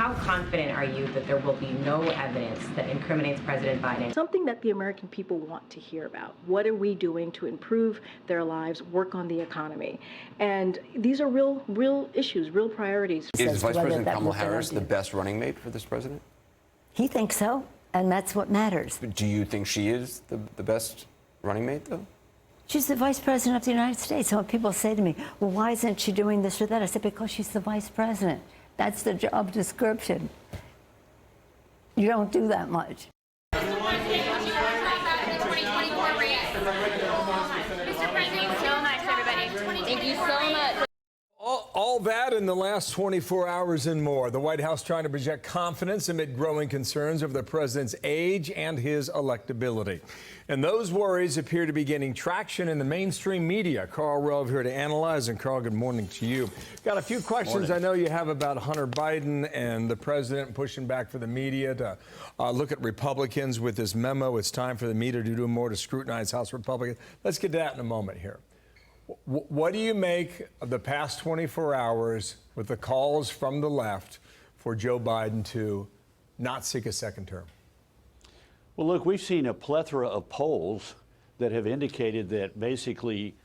how confident are you that there will be no evidence that incriminates President Biden? Something that the American people want to hear about. What are we doing to improve their lives, work on the economy? And these are real issues, real priorities. Is Vice President Kamala Harris the best running mate for this president? He thinks so, and that's what matters. Do you think she is the best running mate, though? She's the Vice President of the United States. So when people say to me, well, why isn't she doing this or that? I said, because she's the Vice President. That's the job description. You don't do that much. Mr. President, so much, everybody. Thank you so much. All that in the last 24 hours and more. The White House trying to project confidence amid growing concerns over the president's age and his electability. And those worries appear to be gaining traction in the mainstream media. Karl Rove here to analyze. And Karl, good morning to you. Got a few questions I know you have about Hunter Biden and the president pushing back for the media to look at Republicans with this memo. It's time for the media to do more to scrutinize House Republicans. Let's get to that in a moment here. What do you make of the past 24 hours with the calls from the left for Joe Biden to not seek a second term? Well, look, we've seen a plethora of polls that have indicated that basically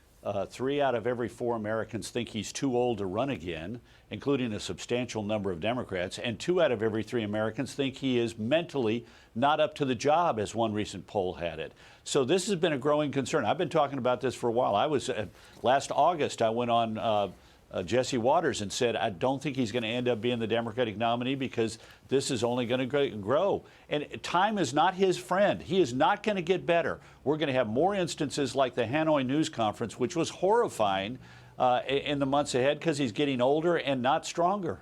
3 out of every 4 Americans think he's too old to run again, including a substantial number of Democrats, and 2 out of every 3 Americans think he is mentally not up to the job, as one recent poll had it. So this has been a growing concern. I've been talking about this for a while. I was last August, I went on Jesse Waters and said, I don't think he's going to end up being the Democratic nominee because this is only going to grow. And time is not his friend. He is not going to get better. We're going to have more instances like the Hanoi News Conference, which was horrifying in the months ahead because he's getting older and not stronger.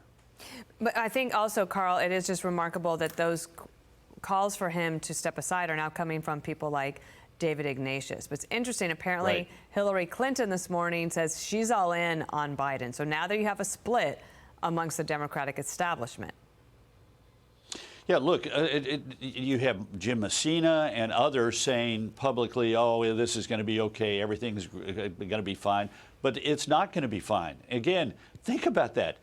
But I think also, Karl, it is just remarkable that those calls for him to step aside are now coming from people like David Ignatius. But it's interesting, apparently Right. Hillary Clinton this morning says she's all in on Biden. So now that you have a split amongst the Democratic establishment. Yeah, look, you have Jim Messina and others saying publicly, oh, this is going to be okay, everything's going to be fine. But it's not going to be fine. Again, think about that.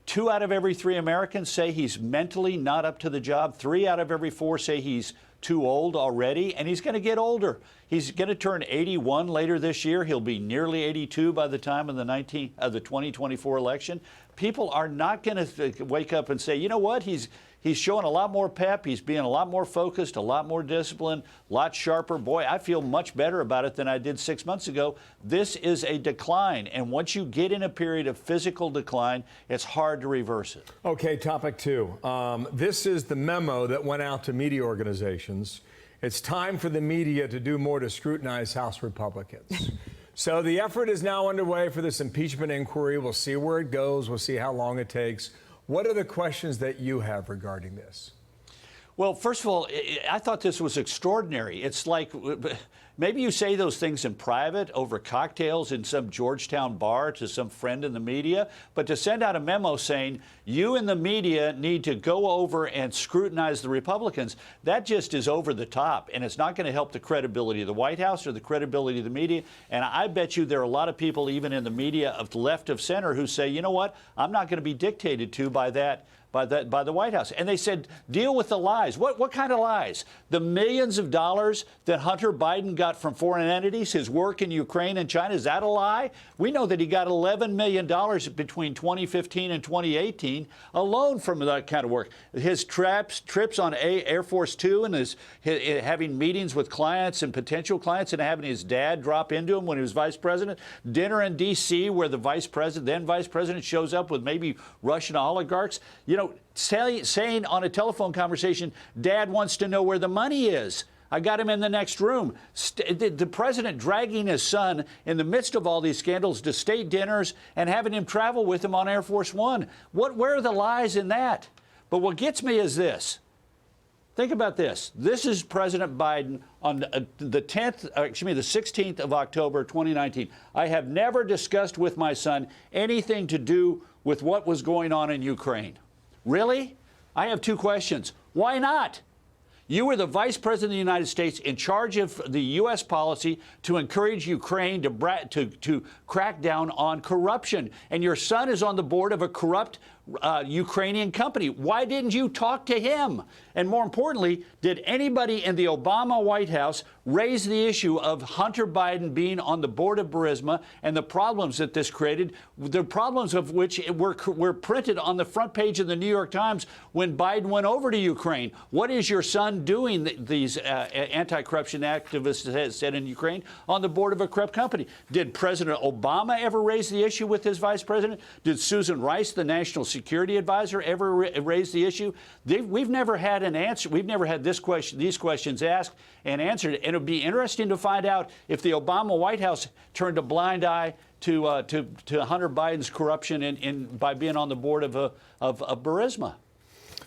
2 out of every 3 Americans say he's mentally not up to the job. 3 out of every 4 say he's too old already, and he's going to get older. He's going to turn 81 later this year. He'll be nearly 82 by the time of the 2024 election. People are not going to wake up and say, you know what, he's showing a lot more pep. He's being a lot more focused, a lot more disciplined, a lot sharper. Boy, I feel much better about it than I did 6 months ago. This is a decline, and once you get in a period of physical decline, it's hard to reverse it. Okay, topic 2. This is the memo that went out to media organizations. It's time for the media to do more to scrutinize House Republicans. So the effort is now underway for this impeachment inquiry. We'll see where it goes. We'll see how long it takes. What are the questions that you have regarding this? Well, first of all, I thought this was extraordinary. It's like maybe you say those things in private over cocktails in some Georgetown bar to some friend in the media, but to send out a memo saying you in the media need to go over and scrutinize the Republicans, that just is over the top, and it's not going to help the credibility of the White House or the credibility of the media. And I bet you there are a lot of people, even in the media of the left of center, who say, you know what, I'm not going to be dictated to by that. By the White House. And they said, deal with the lies. What kind of lies? The millions of dollars that Hunter Biden got from foreign entities, his work in Ukraine and China, is that a lie? We know that he got $11 million between 2015 and 2018 alone from that kind of work. His trips on Air Force Two and his having meetings with clients and potential clients and having his dad drop into him when he was vice president. Dinner in D.C. where the then vice president shows up with maybe Russian oligarchs. You know, saying on a telephone conversation, Dad wants to know where the money is. I got him in the next room. The president dragging his son in the midst of all these scandals to state dinners and having him travel with him on Air Force One. Where are the lies in that? But what gets me is this. Think about this. This is President Biden on the 16th of October, 2019. I have never discussed with my son anything to do with what was going on in Ukraine. Really? I have 2 questions. Why not? You were the vice president of the United States in charge of the U.S. policy to encourage Ukraine to crack down on corruption. And your son is on the board of a corrupt Ukrainian company. Why didn't you talk to him? And more importantly, did anybody in the Obama White House raise the issue of Hunter Biden being on the board of Burisma and the problems that this created, the problems of which were printed on the front page of the New York Times when Biden went over to Ukraine? What is your son doing, these anti-corruption activists said in Ukraine, on the board of a corrupt company? Did President Obama ever raise the issue with his vice president? Did Susan Rice, the national security advisor, ever raise the issue? We've never had an answer. We've never had these questions asked and answered. And it would be interesting to find out if the Obama White House turned a blind eye to Hunter Biden's corruption by being on the board of Burisma.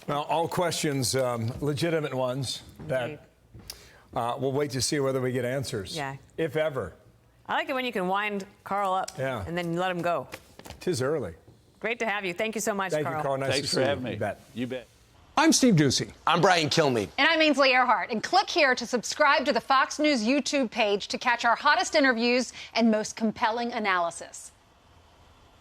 Well, all questions, legitimate ones that we'll wait to see whether we get answers. Yeah. If ever. I like it when you can wind Karl up and then let him go. 'Tis early. Great to have you. Thank you so much, Thank Karl. you, Karl. Nice Thanks to for see having you. me. You bet. You bet. I'm Steve Ducey. I'm Brian Kilmeade. And I'm Ainsley Earhart. And click here to subscribe to the Fox News YouTube page to catch our hottest interviews and most compelling analysis.